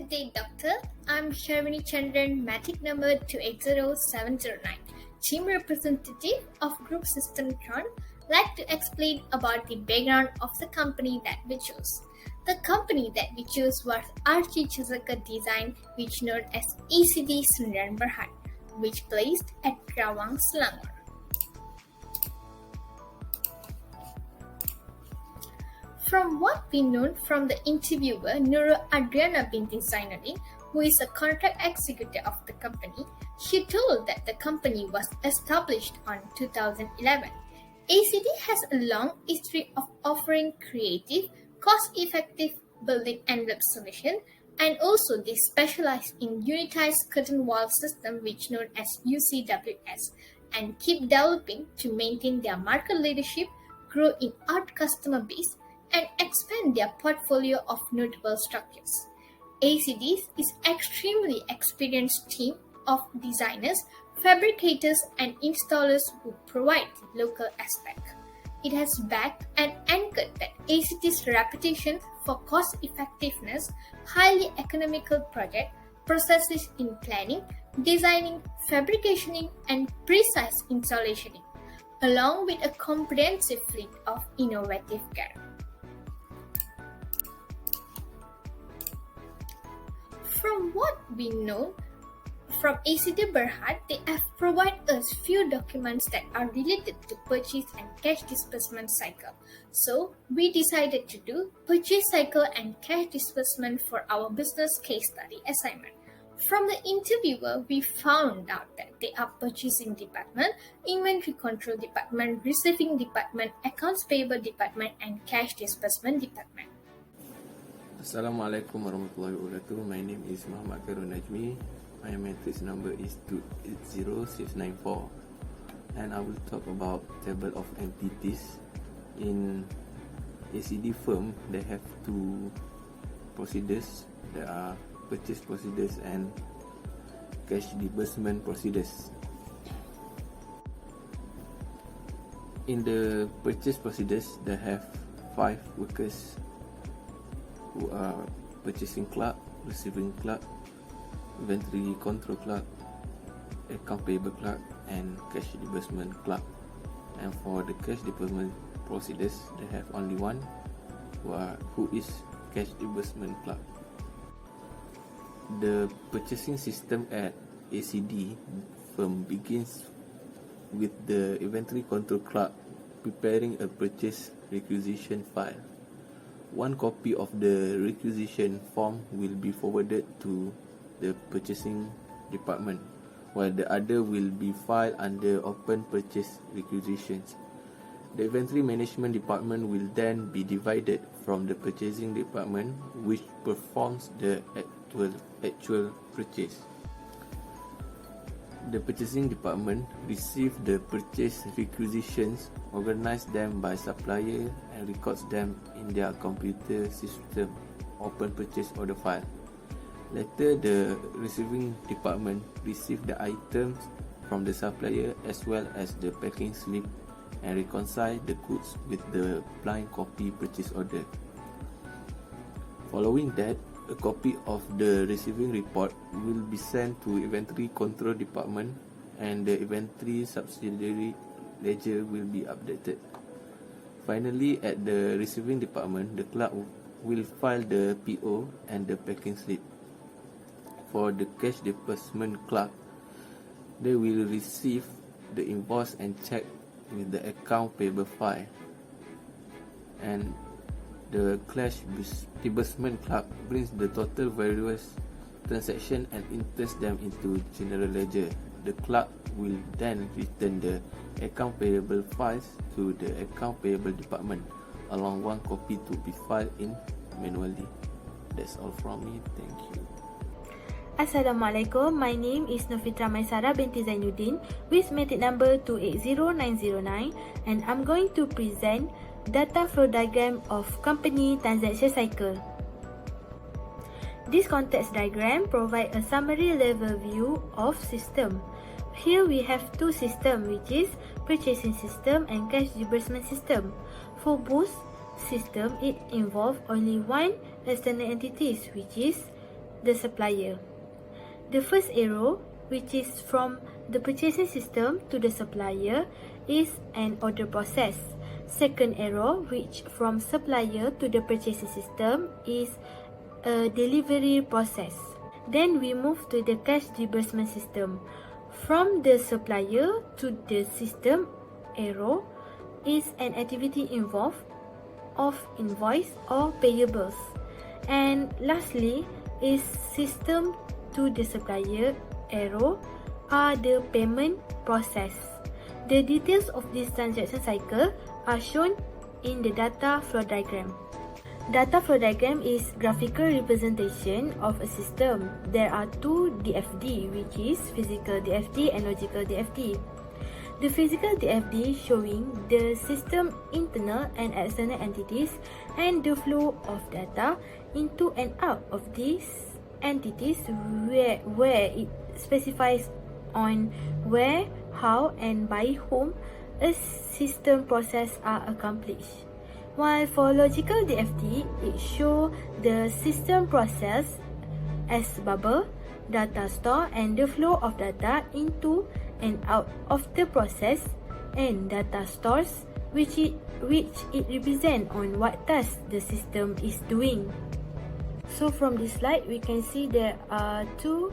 Good day, Doctor. I'm SHARVINI Chandran, matric number 280709, Team Representative of Group System Thron. Like to explain about the background of the company that we chose. The company that we chose was Archie Chazaka Design, which known as ACD Sundaran Berhad, which placed at Kerawang, Selangor. From what we know from the interviewer, Nur Adriana Binti ZAINUDDIN, who is a contract executive of the company, she told that the company was established on 2011. ACD has a long history of offering creative, cost-effective building envelope solution, and also they specialize in unitized curtain wall system, which known as UCWS, and keep developing to maintain their market leadership, grow in art customer base, and expand their portfolio of notable structures. ACD is extremely experienced team of designers, fabricators, and installers who provide local aspect. It has backed and anchored that ACD's reputation for cost effectiveness, highly economical project processes in planning, designing, fabricating, and precise installationing, along with a comprehensive fleet of innovative care. From what we know from ACD Berhad, they have provided us few documents that are related to purchase and cash disbursement cycle. So we decided to do purchase cycle and cash disbursement for our business case study assignment. From the interviewer, we found out that they are purchasing department, inventory control department, receiving department, accounts payable department, and cash disbursement department. Assalamualaikum warahmatullahi wabarakatuh. My name is Muhammad KHAIRUL NAJMI. My matrix number is 280694, and I will talk about table of entities. In ACD firm, they have two procedures. There are purchase procedures and cash disbursement procedures. In the purchase procedures, they have 5 workers who are purchasing clerk, receiving clerk, inventory control clerk, account payable clerk, and cash disbursement clerk. And for the cash disbursement procedures, they have only one who is cash disbursement clerk. The purchasing system at ACD firm begins with the inventory control clerk preparing a purchase requisition file. One copy of the requisition form will be forwarded to the purchasing department, while the other will be filed under open purchase requisitions. The inventory management department will then be divided from the purchasing department, which performs the actual purchase. The purchasing department receives the purchase requisitions, organizes them by supplier, and records them in their computer system open purchase order file. Later, the receiving department receives the items from the supplier as well as the packing slip and reconcile the goods with the blind copy purchase order. Following that, a copy of the receiving report will be sent to inventory control department, and the inventory subsidiary ledger will be updated. Finally, at the receiving department, the clerk will file the PO and the packing slip. For the cash disbursement clerk, they will receive the invoice and check with the account payable file, and the cash disbursement clerk brings the total various transactions and enters them into general ledger. The clerk will then return the account payable files to the account payable department, along one copy to be filed in manually. That's all from me. Thank you. Assalamualaikum. My name is NURFITRAH MAISARAH binti ZAINUDDIN with matric number 280909, and I'm going to present data flow diagram of company transaction cycle. This context diagram provides a summary level view of system. Here we have two systems, which is purchasing system and cash disbursement system. For both system, it involves only one external entities, which is the supplier. The first arrow, which is from the purchasing system to the supplier, is an order process. Second arrow, which from supplier to the purchasing system, is a delivery process. Then we move to the cash disbursement system. From the supplier to the system arrow is an activity involved of invoice or payables. And lastly is system to the supplier arrow are the payment process. The details of this transaction cycle are shown in the data flow diagram. Data flow diagram is graphical representation of a system. There are two DFD, which is physical DFD and logical DFD. The physical DFD showing the system internal and external entities and the flow of data into and out of these entities where it specifies on where, how and by whom a system process are accomplished. While for logical DFD, it shows the system process as bubble, data store and the flow of data into and out of the process and data stores which it represents on what task the system is doing. So from this slide, we can see there are two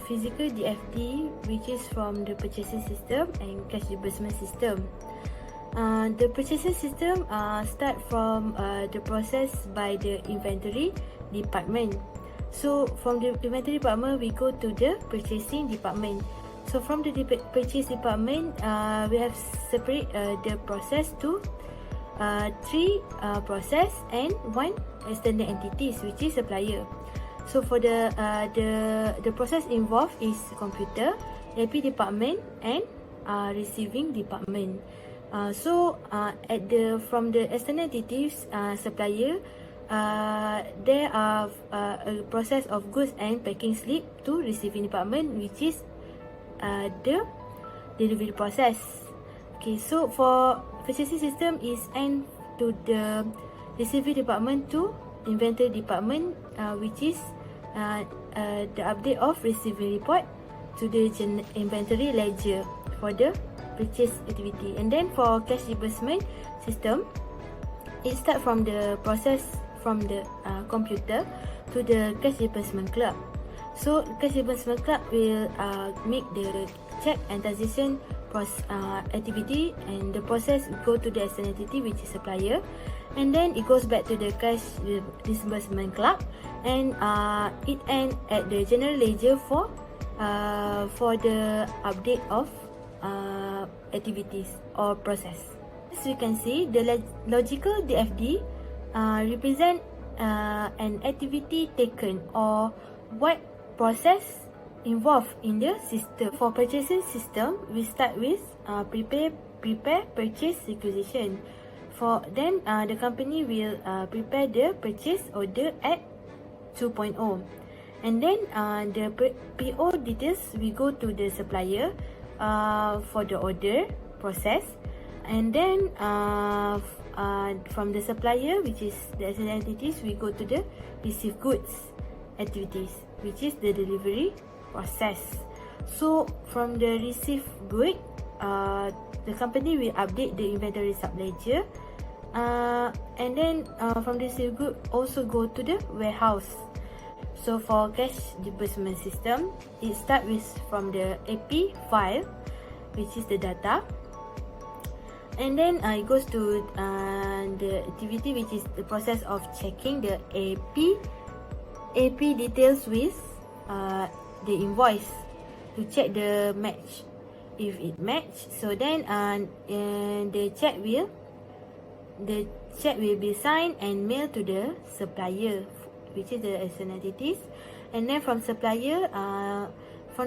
physical DFD, which is from the purchasing system and cash disbursement system. The purchasing system start from the process by the inventory department. So from the inventory department, we go to the purchasing department. So from the purchase department, we have separate the process to three process and one external entities, which is supplier. So for the process involved is computer, AP department and receiving department. From the external entities supplier, there are a process of goods and packing slip to receiving department, which is the delivery process. Okay, so for purchasing system is end to the receiving department to inventory department, which is the update of receiving report to the inventory ledger for the purchase activity. And then for cash disbursement system, it start from the process from the computer to the cash disbursement clerk. So cash disbursement clerk will make the check and transaction activity, and the process go to the external entity, which is supplier, and then it goes back to the cash disbursement clerk, and it end at the general ledger for the update of activities or process. As you can see, the logical DFD represent an activity taken or what process involved in the system. For purchasing system, we start with prepare, purchase, requisition. Then the company will prepare the purchase order at 2.0. And then the PO details, we go to the supplier for the order process, and then from the supplier, which is the external entities, we go to the receive goods activities, which is the delivery process. So from the receive good, the company will update the inventory subledger, and then from the receive good also go to the warehouse. So for cash disbursement system, it starts with from the AP file, which is the data, and then it goes to the activity, which is the process of checking the AP details with the invoice to check the match. If it match, so then the check will be signed and mailed to the supplier, which is the external entities. And then from the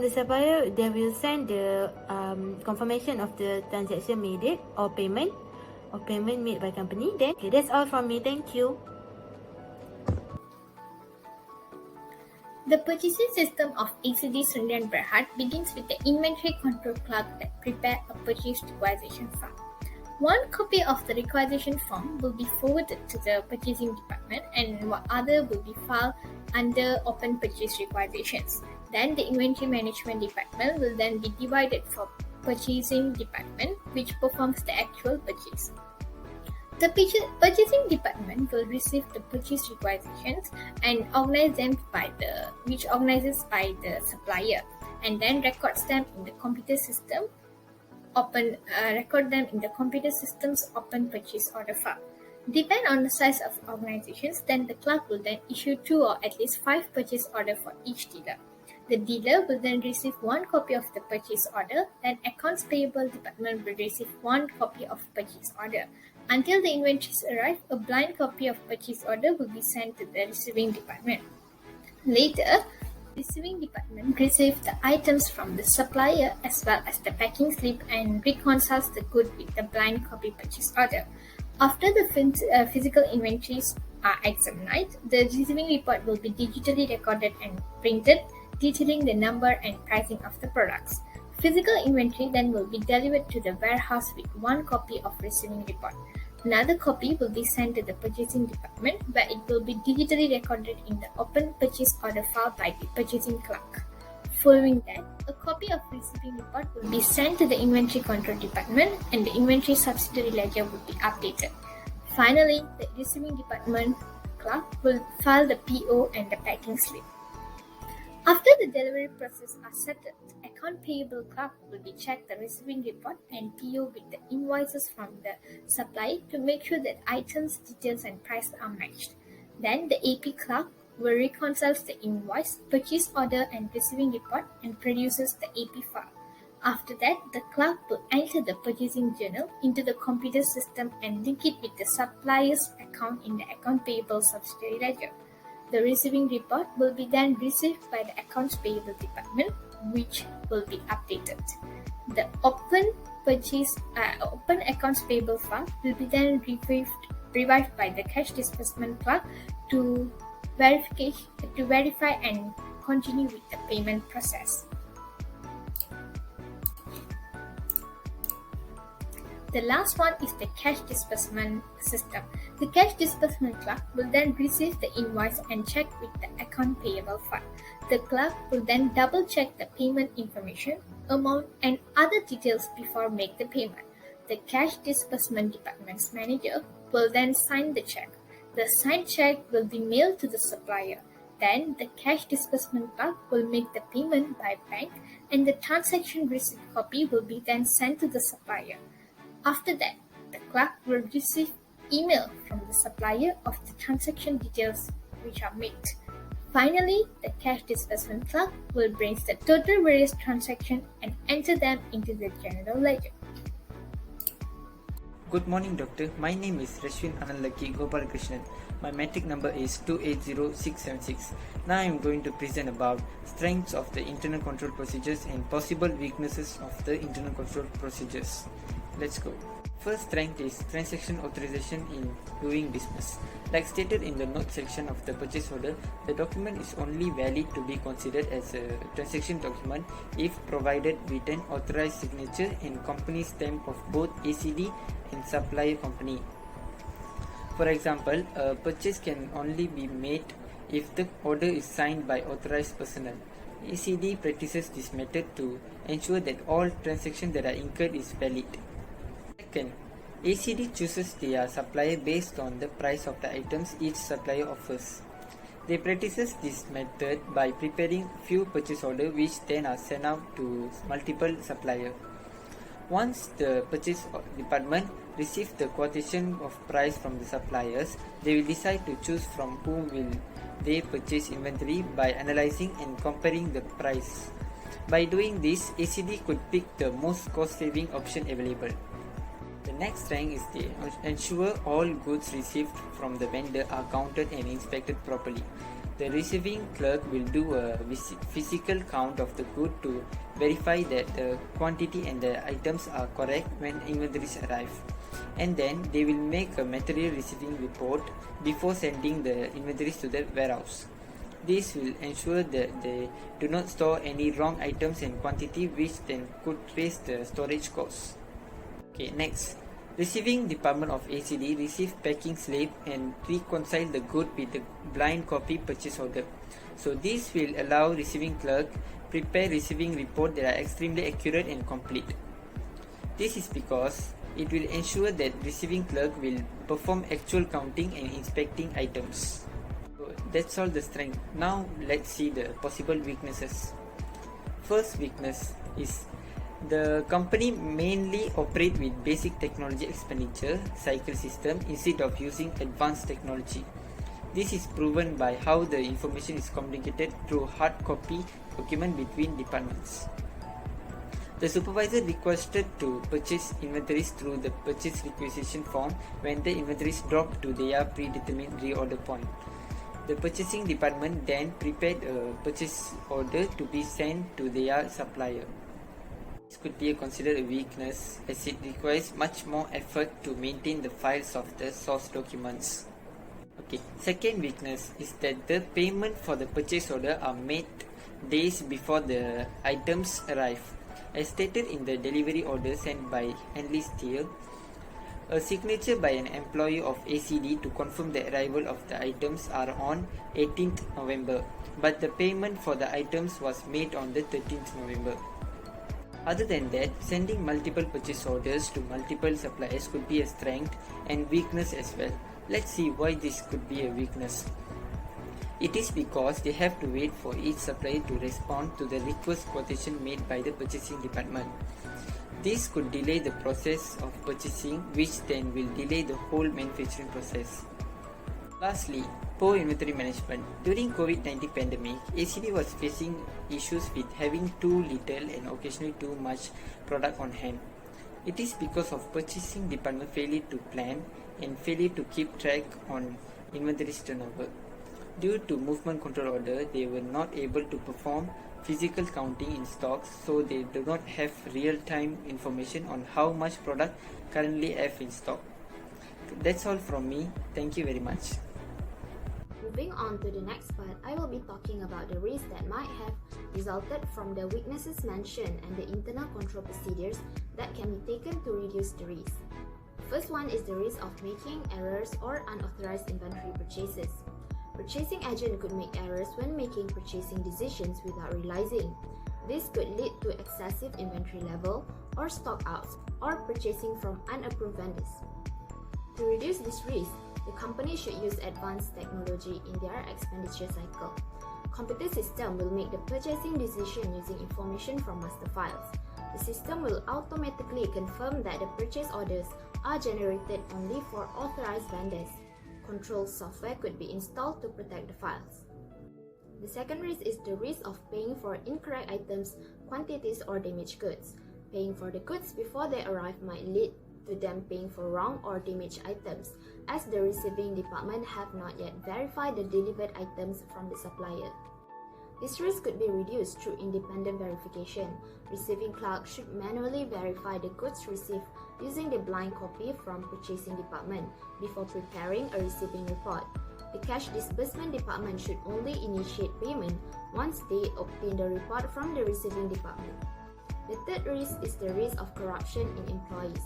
supplier, they will send the confirmation of the transaction made or payment made by company. Then okay, that's all from me. Thank you. The purchasing system of ACD Sundaram Berhad begins with the inventory control clerk that prepare a purchase requisition form. One copy of the requisition form will be forwarded to the purchasing department, and other will be filed under open purchase requisitions. Then the inventory management department will then be divided for purchasing department, which performs the actual purchase. The purchasing department will receive the purchase requisitions and organizes by the supplier, and then records them in the computer system. Record them in the computer system's open purchase order file. Depend on the size of organizations, then the clerk will then issue 2 or at least 5 purchase order for each dealer. The dealer will then receive 1 copy of the purchase order, then accounts payable department will receive 1 copy of purchase order. Until the inventories arrive, a blind copy of purchase order will be sent to the receiving department. Later, receiving department receives the items from the supplier as well as the packing slip and reconciles the good with the blind copy purchase order. After the physical inventories are examined, the receiving report will be digitally recorded and printed, detailing the number and pricing of the products. Physical inventory then will be delivered to the warehouse with 1 copy of receiving report. Another copy will be sent to the purchasing department, where it will be digitally recorded in the open purchase order file by the purchasing clerk. Following that, a copy of receiving report will be sent to the inventory control department and the inventory subsidiary ledger will be updated. Finally, the receiving department clerk will file the PO and the packing slip. After the delivery process are settled, account payable clerk will be checked the receiving report and PO with the invoices from the supplier to make sure that items, details and price are matched. Then the AP clerk will reconcile the invoice, purchase order and receiving report and produces the AP file. After that, the clerk will enter the purchasing journal into the computer system and link it with the supplier's account in the account payable subsidiary ledger. The receiving report will be then received by the accounts payable department, which will be updated. The open accounts payable file will be then revived by the cash disbursement clerk to verify and continue with the payment process. The last one is the cash disbursement system. The cash disbursement clerk will then receive the invoice and check with the account payable file. The clerk will then double check the payment information, amount and other details before make the payment. The cash disbursement department's manager will then sign the check. The signed check will be mailed to the supplier. Then the cash disbursement clerk will make the payment by bank and the transaction receipt copy will be then sent to the supplier. After that, the clerk will receive email from the supplier of the transaction details which are made. Finally, the cash disbursement clerk will bring the total various transactions and enter them into the general ledger. Good morning, doctor. My name is Reshvin GOPALAKRISHNAN. My metric number is 280676. Now I am going to present about strengths of the internal control procedures and possible weaknesses of the internal control procedures. Let's go. First strength is transaction authorization in doing business. Like stated in the note section of the purchase order, the document is only valid to be considered as a transaction document if provided with an authorized signature and company stamp of both ACD and supplier company. For example, a purchase can only be made if the order is signed by authorized personnel. ACD practices this method to ensure that all transactions that are incurred is valid. Second, ACD chooses their supplier based on the price of the items each supplier offers. They practices this method by preparing few purchase orders which then are sent out to multiple suppliers. Once the purchase department receives the quotation of price from the suppliers, they will decide to choose from whom will they purchase inventory by analyzing and comparing the price. By doing this, ACD could pick the most cost-saving option available. The next strength is to ensure all goods received from the vendor are counted and inspected properly. The receiving clerk will do a physical count of the good to verify that the quantity and the items are correct when inventories arrive. And then they will make a material receiving report before sending the inventories to the warehouse. This will ensure that they do not store any wrong items and quantity which then could raise the storage costs. Okay, next, Receiving department of ACD receive packing slip and reconcile the good with the blind copy purchase order. So this will allow receiving clerk prepare receiving report that are extremely accurate and complete. This is because it will ensure that receiving clerk will perform actual counting and inspecting items. So that's all the strength. Now let's see the possible weaknesses. First weakness is the company mainly operate with basic technology expenditure cycle system instead of using advanced technology. This is proven by how the information is communicated through hard copy document between departments. The supervisor requested to purchase inventories through the purchase requisition form when the inventories dropped to their predetermined reorder point. The purchasing department then prepared a purchase order to be sent to their supplier. This could be considered a weakness as it requires much more effort to maintain the files of the source documents. Okay, second weakness is that the payment for the purchase order are made days before the items arrive. As stated in the delivery order sent by Henley Steel, a signature by an employee of ACD to confirm the arrival of the items are on 18th November, but the payment for the items was made on the 13th November. Other than that, sending multiple purchase orders to multiple suppliers could be a strength and weakness as well. Let's see why this could be a weakness. It is because they have to wait for each supplier to respond to the request quotation made by the purchasing department. This could delay the process of purchasing, which then will delay the whole manufacturing process. Lastly, poor inventory management. During COVID-19 pandemic, ACD was facing issues with having too little and occasionally too much product on hand. It is because of purchasing department failure to plan and failure to keep track on inventory turnover. Due to movement control order, they were not able to perform physical counting in stocks, so they do not have real-time information on how much product currently have in stock. That's all from me. Thank you very much. Moving on to the next part, I will be talking about the risks that might have resulted from the weaknesses mentioned and the internal control procedures that can be taken to reduce the risk. The first one is the risk of making errors or unauthorized inventory purchases. Purchasing agent could make errors when making purchasing decisions without realizing. This could lead to excessive inventory level or stock outs or purchasing from unapproved vendors. To reduce this risk, the company should use advanced technology in their expenditure cycle. Computer system will make the purchasing decision using information from master files. The system will automatically confirm that the purchase orders are generated only for authorized vendors. Control software could be installed to protect the files. The second risk is the risk of paying for incorrect items, quantities, or damaged goods. Paying for the goods before they arrive might lead to them paying for wrong or damaged items, as the receiving department have not yet verified the delivered items from the supplier. This risk could be reduced through independent verification. Receiving clerk should manually verify the goods received using the blind copy from purchasing department before preparing a receiving report. The cash disbursement department should only initiate payment once they obtain the report from the receiving department. The third risk is the risk of corruption in employees.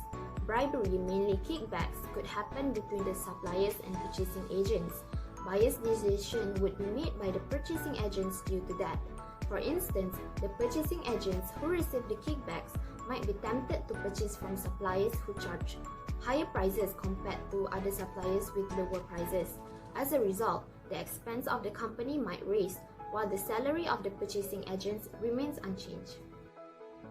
Bribery, mainly kickbacks, could happen between the suppliers and purchasing agents. Biased decision would be made by the purchasing agents due to that. For instance, the purchasing agents who receive the kickbacks might be tempted to purchase from suppliers who charge higher prices compared to other suppliers with lower prices. As a result, the expense of the company might rise, while the salary of the purchasing agents remains unchanged.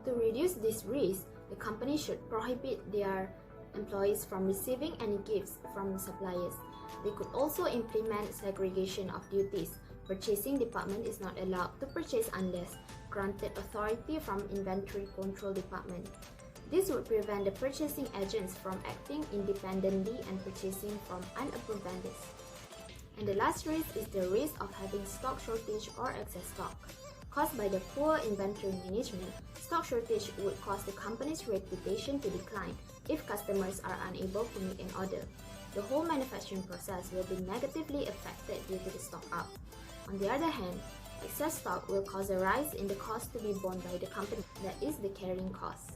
To reduce this risk, the company should prohibit their employees from receiving any gifts from suppliers. They could also implement segregation of duties. Purchasing department is not allowed to purchase unless granted authority from inventory control department. This would prevent the purchasing agents from acting independently and purchasing from unapproved vendors. And the last risk is the risk of having stock shortage or excess stock. Caused by the poor inventory management, stock shortage would cause the company's reputation to decline if customers are unable to make an order. The whole manufacturing process will be negatively affected due to the stock up. On the other hand, excess stock will cause a rise in the cost to be borne by the company, that is the carrying cost.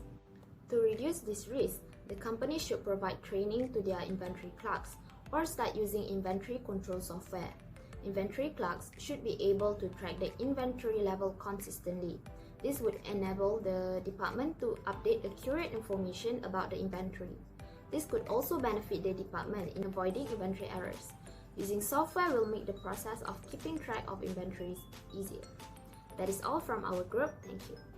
To reduce this risk, the company should provide training to their inventory clerks or start using inventory control software. Inventory clerks should be able to track the inventory level consistently. This would enable the department to update accurate information about the inventory. This could also benefit the department in avoiding inventory errors. Using software will make the process of keeping track of inventories easier. That is all from our group. Thank you.